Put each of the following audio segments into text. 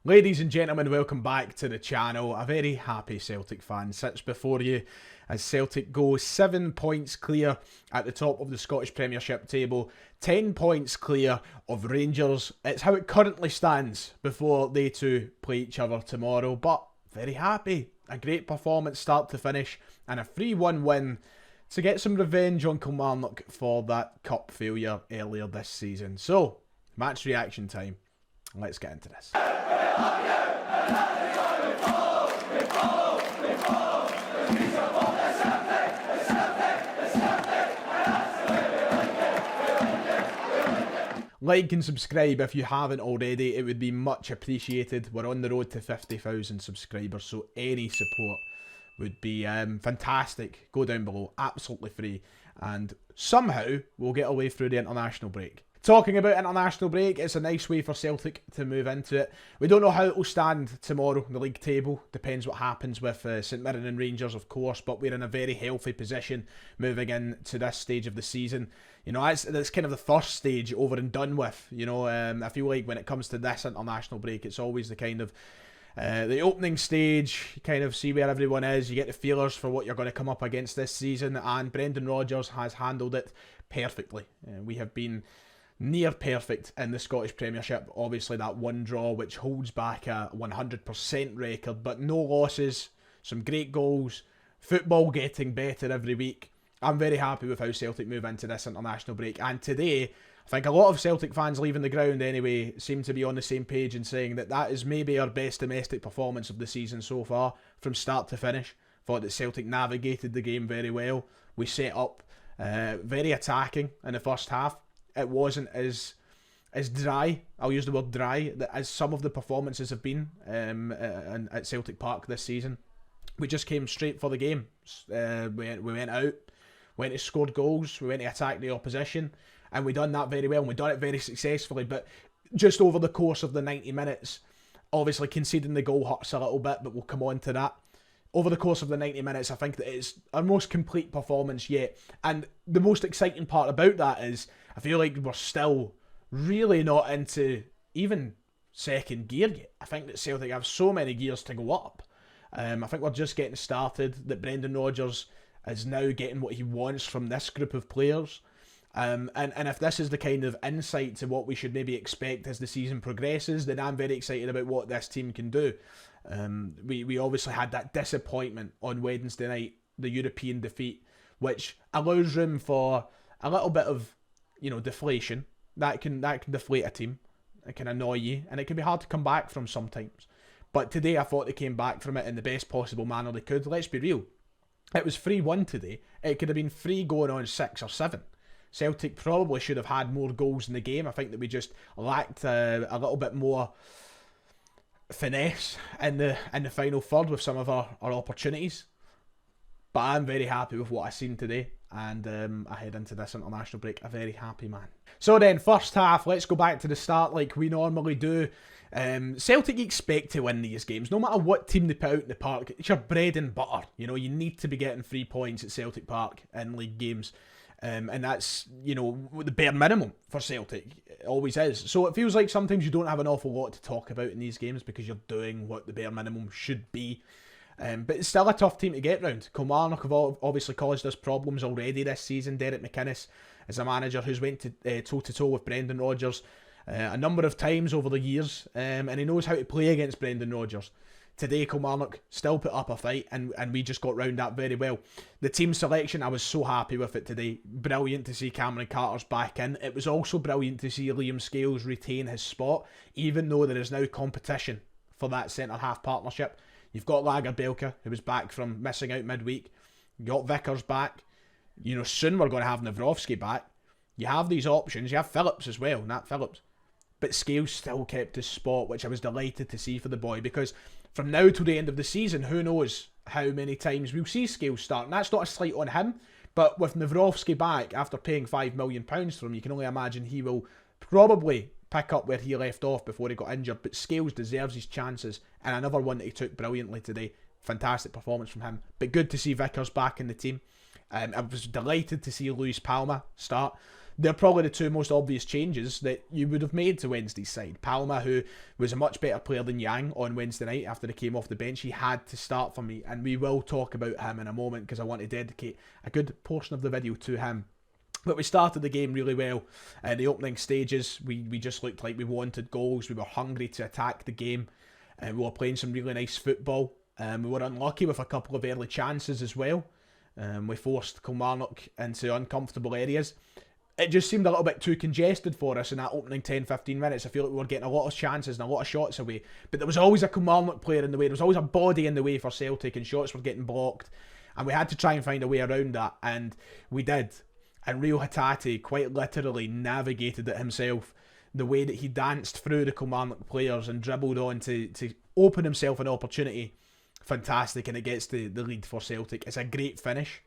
Ladies and gentlemen, welcome back to the channel. A very happy Celtic fan sits before you as Celtic go 7 points clear at the top of the Scottish Premiership table, 10 points clear of Rangers. It's how it currently stands before they two play each other tomorrow, but very happy. A great performance start to finish and a 3-1 win to get some revenge on Kilmarnock for that cup failure earlier this season. So, match reaction time. Let's get into this. Like and subscribe if you haven't already, it would be much appreciated. We're on the road to 50,000 subscribers, so any support would be fantastic. Go down below, absolutely free, and somehow we'll get away through the international break. Talking about international break, it's a nice way for Celtic to move into it. We don't know how it will stand tomorrow in the league table. Depends what happens with St Mirren and Rangers, of course, but we're in a very healthy position moving into this stage of the season. You know, that's kind of the first stage over and done with. You know, I feel like when it comes to this international break, it's always the kind of the opening stage. You kind of see where everyone is. You get the feelers for what you're going to come up against this season, and Brendan Rodgers has handled it perfectly. We have been near perfect in the Scottish Premiership. Obviously that one draw which holds back a 100% record, but no losses, some great goals, football getting better every week. I'm very happy with how Celtic move into this international break, and today I think a lot of Celtic fans leaving the ground anyway seem to be on the same page in saying that that is maybe our best domestic performance of the season so far from start to finish. Thought that Celtic navigated the game very well. We set up very attacking in the first half. It wasn't as dry, I'll use the word dry, as some of the performances have been at Celtic Park this season. We just came straight for the game. We went out, went to score goals, we went to attack the opposition, and we done that very well, and we done it very successfully. But just over the course of the 90 minutes, obviously conceding the goal hurts a little bit, but we'll come on to that. Over the course of the 90 minutes, I think that it's our most complete performance yet. And the most exciting part about that is I feel like we're still really not into even second gear yet. I think that Celtic have so many gears to go up. I think we're just getting started, that Brendan Rodgers is now getting what he wants from this group of players. And if this is the kind of insight to what we should maybe expect as the season progresses, then I'm very excited about what this team can do. We obviously had that disappointment on Wednesday night, the European defeat, which allows room for a little bit of, you know, deflation. That can deflate a team. It can annoy you, and it can be hard to come back from sometimes. But today I thought they came back from it in the best possible manner they could. Let's be real. It was 3-1 today. It could have been 3 going on 6 or 7. Celtic probably should have had more goals in the game. I think that we just lacked a little bit more finesse in the final third with some of our opportunities. But I'm very happy with what I've seen today, and I head into this international break a very happy man. So then, first half, let's go back to the start like we normally do. Celtic expect to win these games, no matter what team they put out in the park. It's your bread and butter. You know, you need to be getting 3 points at Celtic Park in league games. And that's, you know, the bare minimum for Celtic. It always is. So it feels like sometimes you don't have an awful lot to talk about in these games because you're doing what the bare minimum should be. But it's still a tough team to get round. Kilmarnock have obviously caused us problems already this season. Derek McInnes is a manager who's went toe-to-toe with Brendan Rodgers a number of times over the years. And he knows how to play against Brendan Rodgers. Today, Kilmarnock still put up a fight, and we just got round that very well. The team selection, I was so happy with it today. Brilliant to see Cameron Carter's back in. It was also brilliant to see Liam Scales retain his spot, even though there is now competition for that centre-half partnership. You've got Lagerbielke, who was back from missing out midweek. You got Vickers back. You know, soon we're going to have Nawrowski back. You have these options. You have Phillips as well, Nat Phillips. But Scales still kept his spot, which I was delighted to see for the boy, because from now to the end of the season, who knows how many times we'll see Scales start. And that's not a slight on him, but with Nawrowski back, after paying £5 million for him, you can only imagine he will probably pick up where he left off before he got injured. But Scales deserves his chances, and another one that he took brilliantly today. Fantastic performance from him. But good to see Vickers back in the team. I was delighted to see Luis Palma start. they're probably the two most obvious changes that you would have made to Wednesday's side. Palma, who was a much better player than Yang on Wednesday night after he came off the bench, he had to start for me, and we will talk about him in a moment because I want to dedicate a good portion of the video to him. But we started the game really well. In the opening stages, we just looked like we wanted goals. We were hungry to attack the game. We were playing some really nice football. We were unlucky with a couple of early chances as well. We forced Kilmarnock into uncomfortable areas. It just seemed a little bit too congested for us in that opening 10-15 minutes. I feel like we were getting a lot of chances and a lot of shots away. But there was always a Kilmarnock player in the way. There was always a body in the way for Celtic, and shots were getting blocked. And we had to try and find a way around that, and we did. And Rio Hatate quite literally navigated it himself. The way that he danced through the Kilmarnock players and dribbled on to open himself an opportunity. Fantastic, and it gets the lead for Celtic. It's a great finish.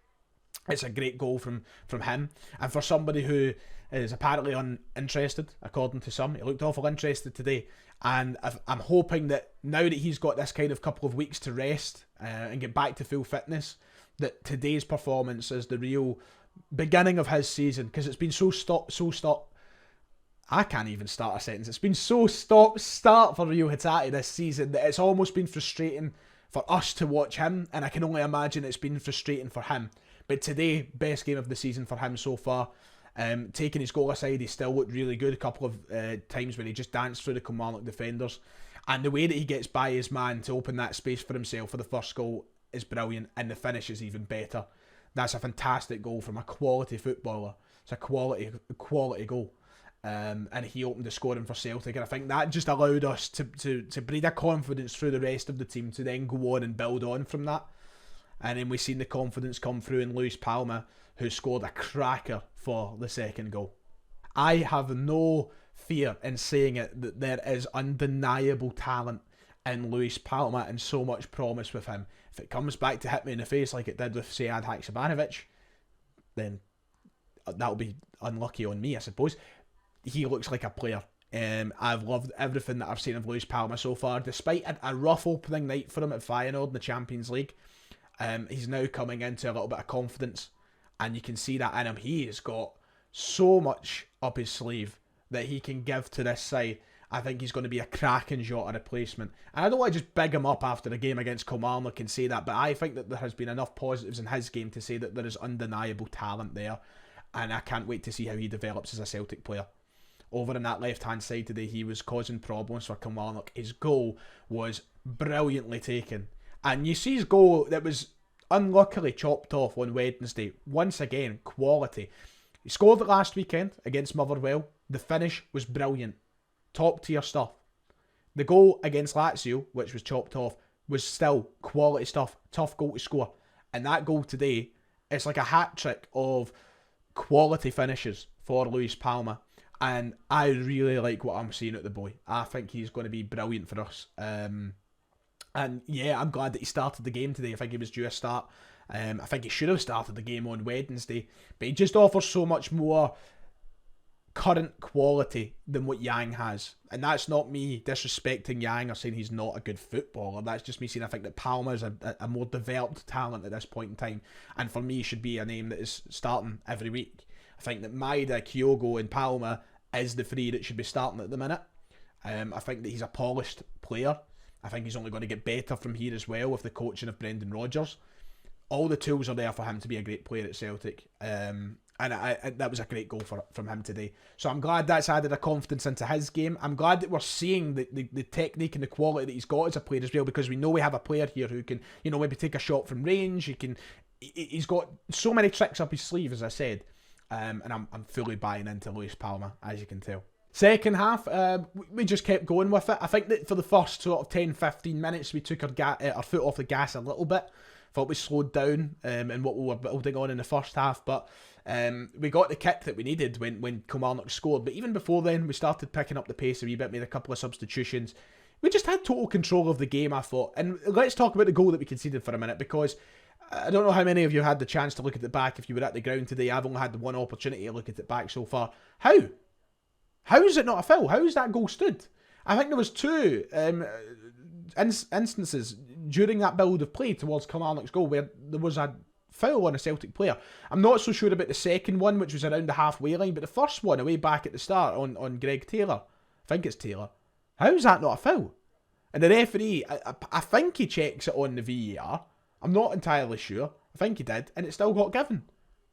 It's a great goal from him. And for somebody who is apparently uninterested, according to some, he looked awful interested today. And I'm hoping that now that he's got this kind of couple of weeks to rest and get back to full fitness, that today's performance is the real beginning of his season, because it's been so stop. I can't even start a sentence. It's been so start for Rio Hatate this season that it's almost been frustrating for us to watch him, and I can only imagine it's been frustrating for him. But today, best game of the season for him so far. Taking his goal aside, he still looked really good. A couple of times when he just danced through the Kilmarnock defenders, and the way that he gets by his man to open that space for himself for the first goal is brilliant, and the finish is even better. That's a fantastic goal from a quality footballer. It's a quality goal. And he opened the scoring for Celtic, and I think that just allowed us to breed a confidence through the rest of the team to then go on and build on from that. And then we've seen the confidence come through in Luis Palma, who scored a cracker for the second goal. I have no fear in saying it that there is undeniable talent in Luis Palma and so much promise with him. If it comes back to hit me in the face like it did with Sead Haksabanovic, then that'll be unlucky on me, I suppose. He looks like a player. I've loved everything that I've seen of Luis Palma so far. Despite a rough opening night for him at Feyenoord in the Champions League, he's now coming into a little bit of confidence, and you can see that in him. He has got so much up his sleeve that he can give to this side. I think he's going to be a cracking Jota replacement. And I don't want to just big him up after the game against Kilmarnock and say that, but I think that there has been enough positives in his game to say that there is undeniable talent there, and I can't wait to see how he develops as a Celtic player. Over on that left-hand side today, he was causing problems for Kilmarnock. His goal was brilliantly taken. And you see his goal that was unluckily chopped off on Wednesday. Once again, quality. He scored it last weekend against Motherwell. The finish was brilliant. Top-tier stuff. The goal against Lazio, which was chopped off, was still quality stuff. Tough goal to score. And that goal today, it's like a hat-trick of quality finishes for Luis Palma. And I really like what I'm seeing at the boy. I think he's going to be brilliant for us. And yeah, I'm glad that he started the game today. I think he was due a start. I think he should have started the game on Wednesday. But he just offers so much more current quality than what Yang has. And that's not me disrespecting Yang or saying he's not a good footballer. That's just me saying I think that Palma is a more developed talent at this point in time. And for me, should be a name that is starting every week. I think that Maida, Kyogo and Palma is the three that should be starting at the minute. I think that he's a polished player. I think he's only going to get better from here as well with the coaching of Brendan Rodgers. All the tools are there for him to be a great player at Celtic. And that was a great goal from him today. So I'm glad that's added a confidence into his game. I'm glad that we're seeing the technique and the quality that he's got as a player as well, because we know we have a player here who can, maybe take a shot from range. He's got so many tricks up his sleeve, as I said. And I'm fully buying into Luis Palma, as you can tell. Second half, we just kept going with it. I think that for the first sort of 10-15 minutes, we took our foot off the gas a little bit. Thought we slowed down in what we were building on in the first half. But we got the kick that we needed when Kilmarnock scored. But even before then, we started picking up the pace a wee bit, made a couple of substitutions. We just had total control of the game, I thought. And let's talk about the goal that we conceded for a minute, because I don't know how many of you had the chance to look at it back if you were at the ground today. I've only had the one opportunity to look at it back so far. How? How is it not a foul? How is that goal stood? I think there was two instances during that build of play towards Kilmarnock's goal where there was a foul on a Celtic player. I'm not so sure about the second one, which was around the halfway line, but the first one, away back at the start on Greg Taylor, I think it's Taylor. How is that not a foul? And the referee, I think he checks it on the VAR. I'm not entirely sure. I think he did, and it still got given.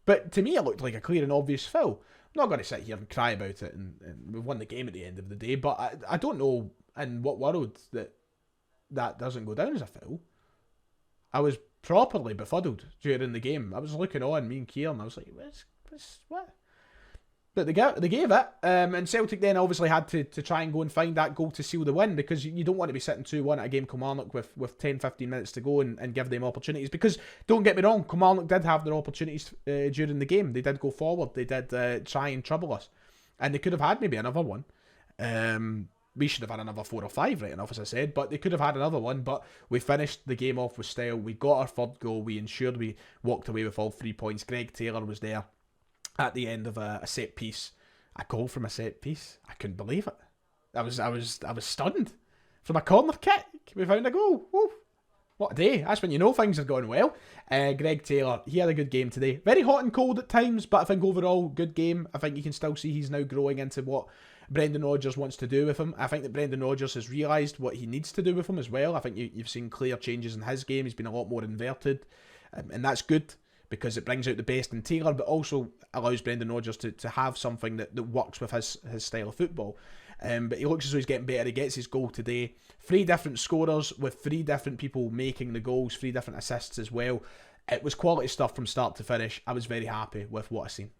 But to me, it looked like a clear and obvious foul. I'm not going to sit here and cry about it, and we've won the game at the end of the day, but I don't know in what world that doesn't go down as a foul. I was properly befuddled during the game. I was looking on, me and Kieran, I was like, what? But they gave it, and Celtic then obviously had to try and go and find that goal to seal the win, because you don't want to be sitting 2-1 at a game Kilmarnock with 10-15 minutes to go and give them opportunities. Because, don't get me wrong, Kilmarnock did have their opportunities during the game. They did go forward. They did try and trouble us. And they could have had maybe another one. We should have had another 4 or 5, right enough, as I said, but they could have had another one. But we finished the game off with style. We got our third goal. We ensured we walked away with all 3 points. Greg Taylor was there at the end of a set piece. A goal from a set piece. I couldn't believe it. I was stunned. From a corner kick, we found a goal. Woo. What a day. That's when you know things are going well. Greg Taylor, he had a good game today. Very hot and cold at times, but I think overall, good game. I think you can still see he's now growing into what Brendan Rodgers wants to do with him. I think that Brendan Rodgers has realised what he needs to do with him as well. I think you've seen clear changes in his game. He's been a lot more inverted, and that's good, because it brings out the best in Taylor, but also allows Brendan Rodgers to have something that works with his style of football. But he looks as though he's getting better. He gets his goal today. 3 different scorers with 3 different people making the goals, 3 different assists as well. It was quality stuff from start to finish. I was very happy with what I seen.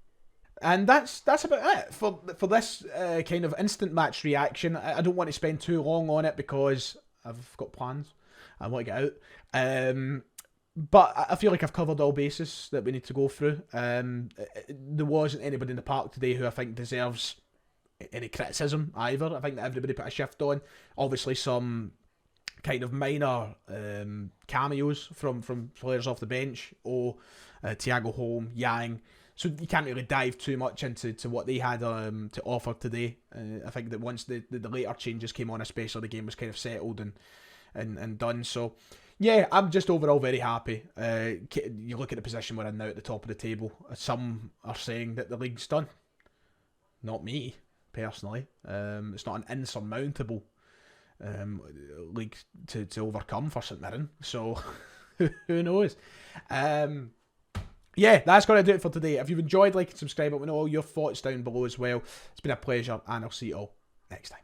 And that's about it for this kind of instant match reaction. I don't want to spend too long on it because I've got plans. I want to get out. But I feel like I've covered all bases that we need to go through. There wasn't anybody in the park today who I think deserves any criticism either. I think that everybody put a shift on. Obviously some kind of minor cameos from players off the bench, or Thiago Holm, Yang. So you can't really dive too much into what they had to offer today. I think that once the later changes came on, especially, the game was kind of settled and done. So yeah, I'm just overall very happy. You look at the position we're in now at the top of the table. Some are saying that the league's done. Not me, personally. It's not an insurmountable league to overcome for St Mirren. So who knows? Yeah, that's going to do it for today. If you've enjoyed, like and subscribe. Let me know all your thoughts down below as well. It's been a pleasure, and I'll see you all next time.